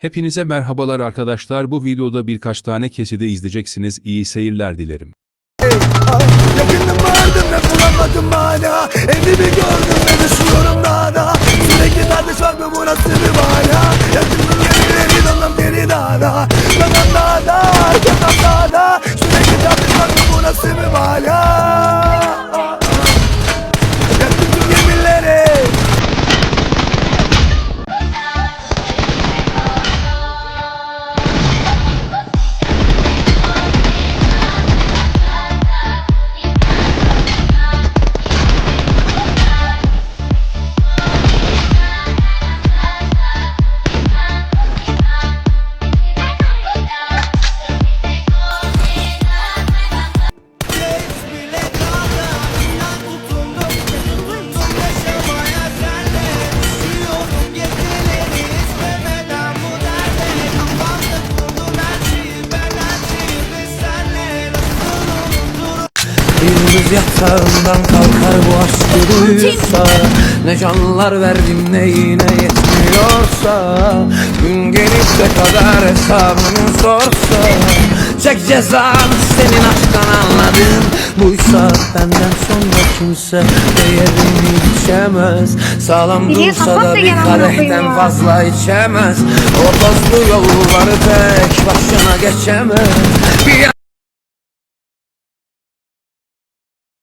Hepinize merhabalar arkadaşlar. Bu videoda birkaç tane kesidi izleyeceksiniz. İyi seyirler dilerim. Yakındım vardım ve bulamadım hala. Evimi gördüm ve düşüyorum dağda. Sürekli tartış var mı bu nasıl bir bana? Yakındım gerileri dalım geri dağda. Dağdan dağda, dağdan dağda. Sürekli tartış var mı bu nasıl bir bana? Yakındım gemileri. Gündüz yatağından kalkar bu aşk duysa. Ne canlar verdim ne yine yetmiyorsa. Gün gelip de kader hesabını sorsa. Çek cezanı senin aşktan anladım. Buysa benden sonra kimse değerini biçemez. Sağlam dursa da bir kadehten fazla içemez. O tozlu yolları tek başına geçemez.